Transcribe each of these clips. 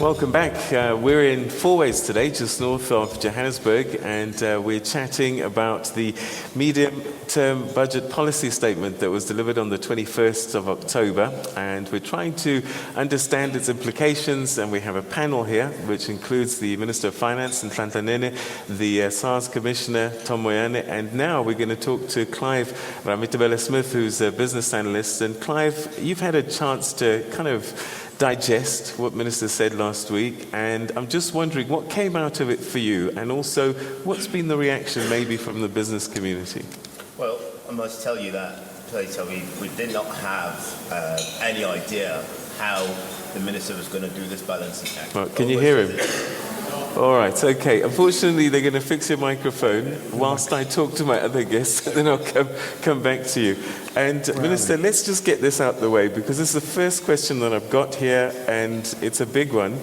Welcome back. We're in Fourways today, just north of Johannesburg, and we're chatting about the medium-term budget policy statement that was delivered on the 21st of October, and we're trying to understand its implications, and we have a panel here, which includes the Minister of Finance, Nene, the SARS Commissioner, Tom Moyane, and now we're going to talk to Clive Ramitabela-Smith, who's a business analyst. And Clive, you've had a chance to kind of digest what Minister said last week, and I'm just wondering what came out of it for you, and also what's been the reaction maybe from the business community? Well, I must tell you that we did not have any idea how the Minister was going to do this balancing act. Well, can you hear him? All right, okay. Unfortunately, they're going to fix your microphone whilst I talk to my other guests, and then I'll come back to you. And Minister, let's just get this out of the way, because this is the first question that I've got here, and it's a big one.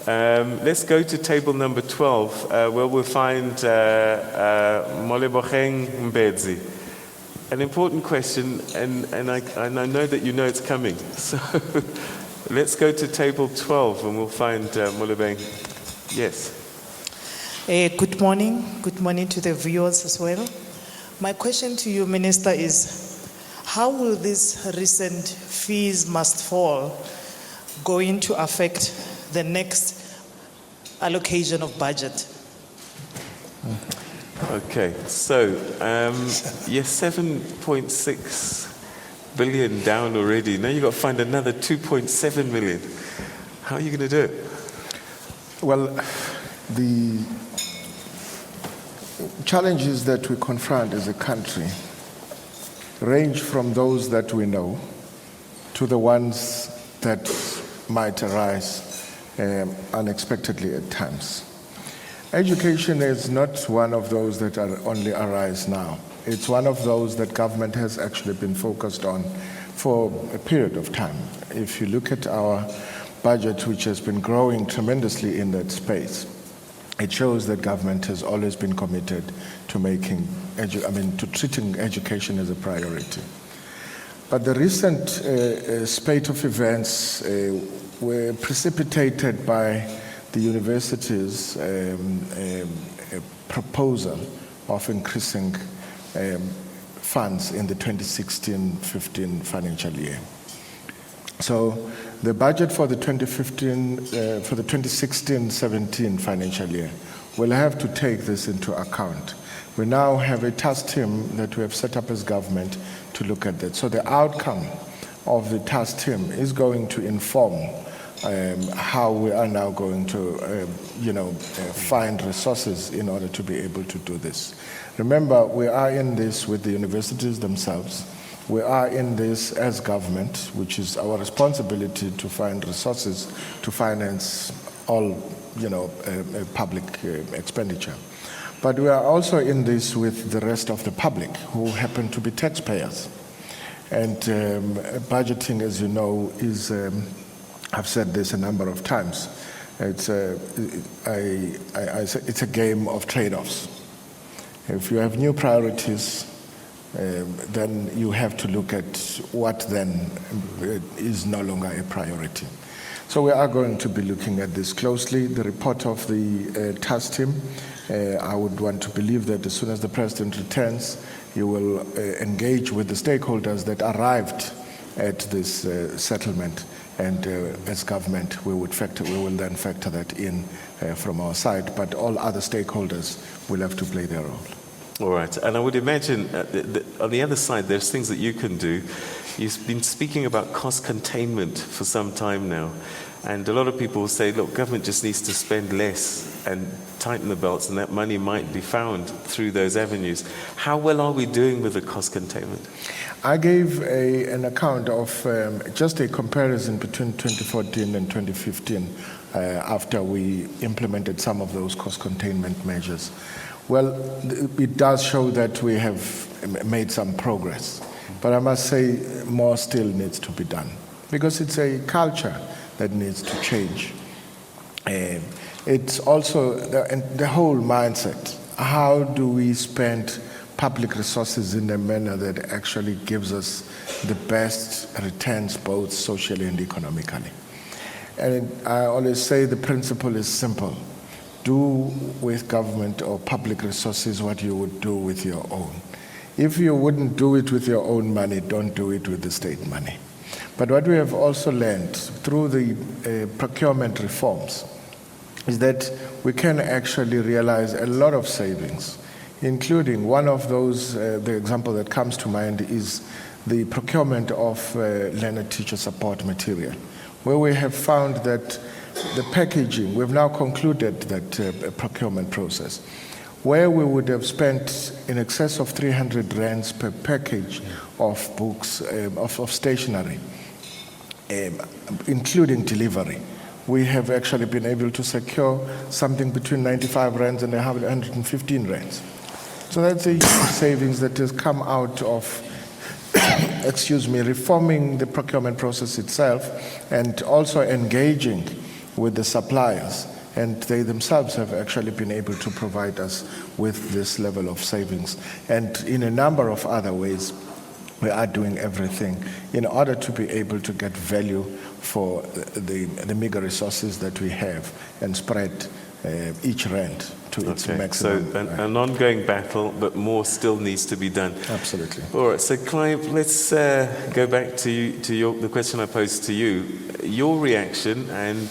Let's go to table number 12, where we'll find Moleboheng Mbedzi. An important question, and I know that you know it's coming. So let's go to table 12, and we'll find Moleboheng. Yes. Good morning. Good morning to the viewers as well. My question to you, Minister, is how will this recent fees must fall going to affect the next allocation of budget? Okay, so you're 7.6 billion down already. Now you've got to find another 2.7 million. How are you going to do it? Well, the challenges that we confront as a country range from those that we know to the ones that might arise unexpectedly at times. Education is not one of those that are only arise now. It's one of those that government has actually been focused on for a period of time. If you look at our budget, which has been growing tremendously in that space, it shows that government has always been committed to to treating education as a priority. But the recent spate of events were precipitated by the university's proposal of increasing funds in the 2016-15 financial year. So the budget for the 2016-17 financial year will have to take this into account. We now have a task team that we have set up as government to look at that. So the outcome of the task team is going to inform how we are now going to, find resources in order to be able to do this. Remember, we are in this with the universities themselves. We are in this as government, which is our responsibility to find resources to finance all, public expenditure. But we are also in this with the rest of the public, who happen to be taxpayers. And budgeting, as you know, is, I've said this a number of times, it's a game of trade-offs. If you have new priorities, then you have to look at what then is no longer a priority. So we are going to be looking at this closely. The report of the task team, I would want to believe that as soon as the President returns, you will engage with the stakeholders that arrived at this settlement, and as government we will then factor that in from our side, but all other stakeholders will have to play their role. All right, and I would imagine on the other side, there's things that you can do. You've been speaking about cost containment for some time now, and a lot of people say, look, government just needs to spend less and tighten the belts, and that money might be found through those avenues. How well are we doing with the cost containment? I gave an account of just a comparison between 2014 and 2015 after we implemented some of those cost containment measures. Well, it does show that we have made some progress, but I must say more still needs to be done, because it's a culture that needs to change. It's also the whole mindset. How do we spend public resources in a manner that actually gives us the best returns, both socially and economically? And I always say the principle is simple. Do with government or public resources what you would do with your own. If you wouldn't do it with your own money, don't do it with the state money. But what we have also learned through the procurement reforms is that we can actually realize a lot of savings, including one of those, the example that comes to mind is the procurement of learner teacher support material, where we have found that the packaging, we've now concluded that procurement process, where we would have spent in excess of 300 rands per package of books, of stationery, including delivery. We have actually been able to secure something between 95 rands and 115 rands. So that's a huge savings that has come out of, reforming the procurement process itself and also engaging with the suppliers. And they themselves have actually been able to provide us with this level of savings. And in a number of other ways, we are doing everything in order to be able to get value for the meager resources that we have and spread each rand to its maximum. So an ongoing battle, but more still needs to be done. Absolutely. All right, so Clive, let's go back to the question I posed to you. Your reaction, and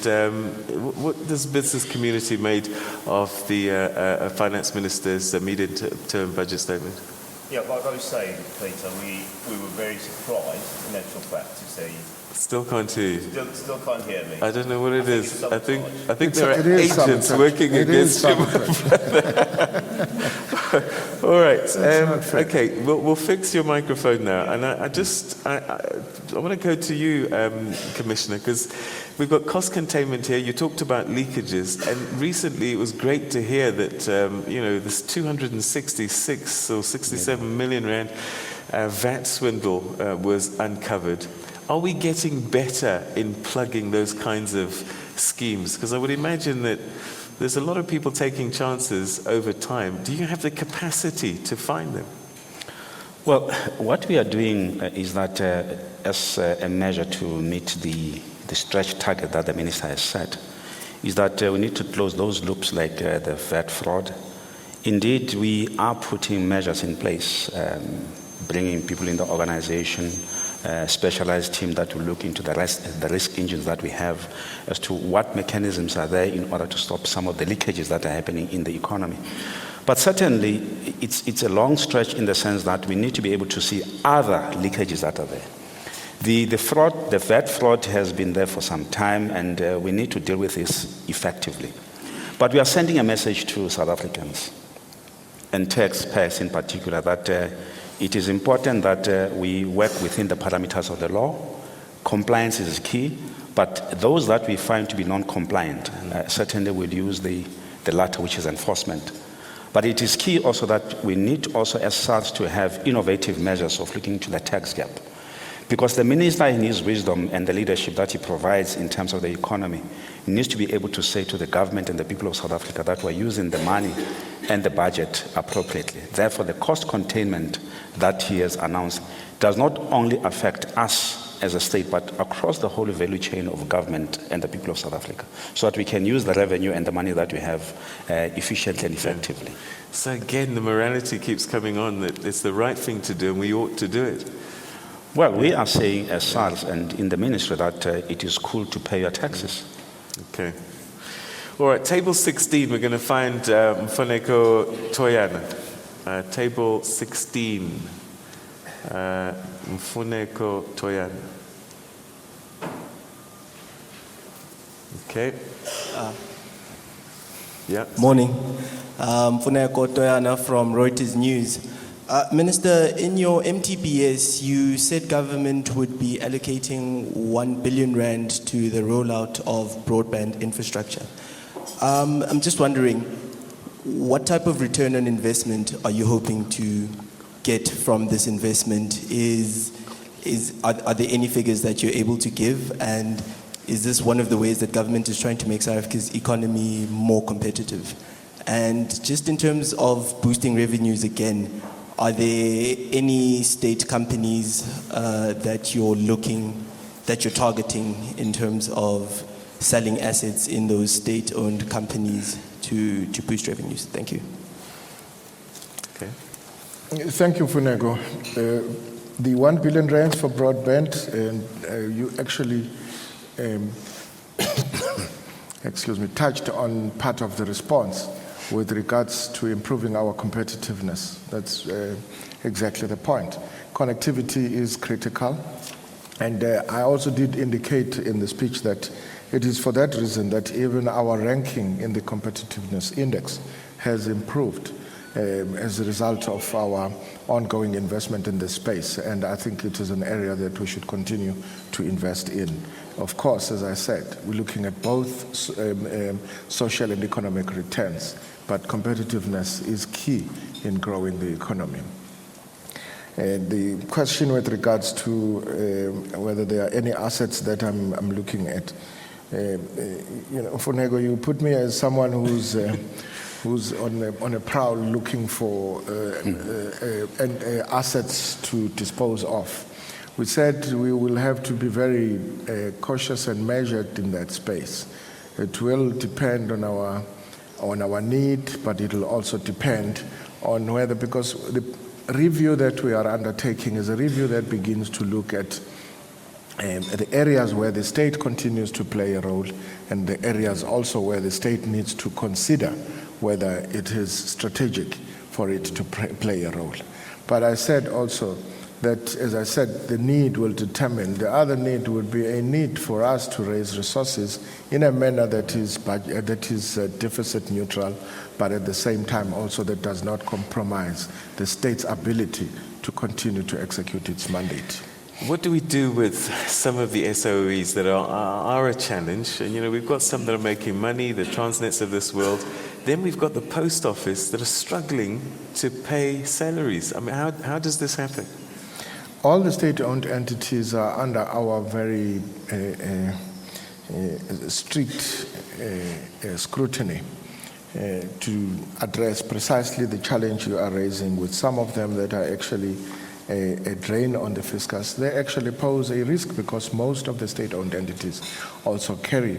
what does business community made of the finance minister's medium-term budget statement? Yeah, like I was saying, Peter, we were very surprised, in actual fact, to see. Still can't hear you. Still can't hear me. I don't know what it is. I think there It are is agents sabotage. working It is against him. sabotage. All right. not fair. Okay. We'll fix your microphone now, and I want to go to you, Commissioner, because we've got cost containment here. You talked about leakages, and recently it was great to hear that this 266 or 67 million rand VAT swindle was uncovered. Are we getting better in plugging those kinds of schemes? Because I would imagine that there's a lot of people taking chances over time. Do you have the capacity to find them? Well, what we are doing is that as a measure to meet the stretch target that the minister has set, is that we need to close those loops like the VAT fraud. Indeed, we are putting measures in place, bringing people in the organization, specialized team that will look into the risk engines that we have as to what mechanisms are there in order to stop some of the leakages that are happening in the economy. But certainly, it's a long stretch in the sense that we need to be able to see other leakages that are there. The VAT fraud has been there for some time, and we need to deal with this effectively. But we are sending a message to South Africans, and taxpayers in particular, that it is important that we work within the parameters of the law. Compliance is key, but those that we find to be non-compliant certainly will use the latter, which is enforcement. But it is key also that we need also as SARS to have innovative measures of looking to the tax gap. Because the minister, in his wisdom and the leadership that he provides in terms of the economy, needs to be able to say to the government and the people of South Africa that we're using the money and the budget appropriately. Therefore, the cost containment that he has announced does not only affect us as a state, but across the whole value chain of government and the people of South Africa, so that we can use the revenue and the money that we have efficiently and effectively. So again, the morality keeps coming on that it's the right thing to do and we ought to do it. Well, we are saying as SARS and in the ministry that it is cool to pay your taxes. Okay. All right, table 16, we're going to find Mfuneko Toyana. Table 16, Mfuneko Toyana. Okay. Yeah. Morning. Mfuneko Toyana from Reuters News. Minister, in your MTBS, you said government would be allocating 1 billion rand to the rollout of broadband infrastructure. I'm just wondering, what type of return on investment are you hoping to get from this investment? Are there any figures that you're able to give? And is this one of the ways that government is trying to make South Africa's economy more competitive? And just in terms of boosting revenues again, are there any state companies that you're targeting in terms of selling assets in those state-owned companies to boost revenues? Thank you. Okay. Thank you, Funego. The 1 billion rands for broadband, and you actually, excuse me, touched on part of the response with regards to improving our competitiveness. That's exactly the point. Connectivity is critical, and I also did indicate in the speech that it is for that reason that even our ranking in the competitiveness index has improved as a result of our ongoing investment in this space, and I think it is an area that we should continue to invest in. Of course, as I said, we're looking at both social and economic returns, but competitiveness is key in growing the economy. The question with regards to whether there are any assets that I'm looking at, Funego, you put me as someone who's on a prowl looking for assets to dispose of. We said we will have to be very cautious and measured in that space. It will depend on our need, but it will also depend on whether, because the review that we are undertaking is a review that begins to look at the areas where the state continues to play a role, and the areas also where the state needs to consider whether it is strategic for it to play a role. But I said also that, as I said, the need will determine. The other need would be a need for us to raise resources in a manner that is deficit neutral, but at the same time also that does not compromise the state's ability to continue to execute its mandate. What do we do with some of the SOEs that are a challenge? And we've got some that are making money, the Transnets of this world. Then we've got the post office that are struggling to pay salaries. I mean, how does this happen? All the state-owned entities are under our very strict scrutiny to address precisely the challenge you are raising, with some of them that are actually a drain on the fiscus. They actually pose a risk because most of the state-owned entities also carry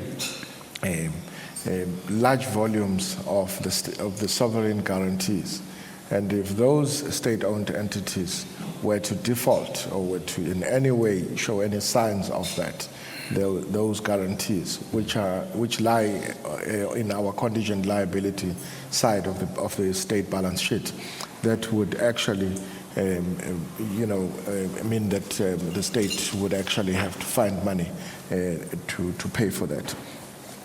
large volumes of the sovereign guarantees. And if those state-owned entities were to default or were to in any way show any signs of that, those guarantees, which lie in our contingent liability side of the state balance sheet, that would actually mean that the state would actually have to find money to pay for that.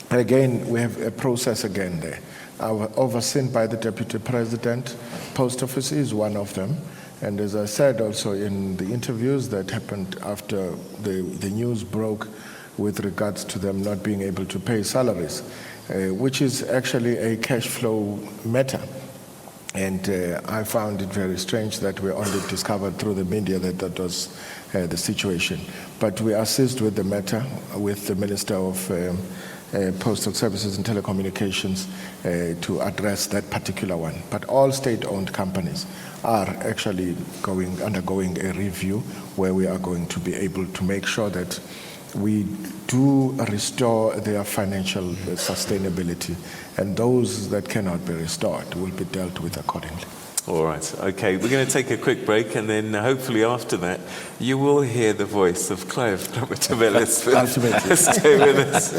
And again, we have a process again there. Overseen by the Deputy President. Post Office is one of them. And as I said also in the interviews that happened after the news broke with regards to them not being able to pay salaries, which is actually a cash flow matter. And I found it very strange that we only discovered through the media that was the situation. But we assist with the matter with the Minister of Postal Services and Telecommunications to address that particular one. But all state-owned companies are actually undergoing a review where we are going to be able to make sure that we do restore their financial sustainability, and those that cannot be restored will be dealt with accordingly. All right. Okay, we're going to take a quick break, and then hopefully after that, you will hear the voice of Clive Stay with us.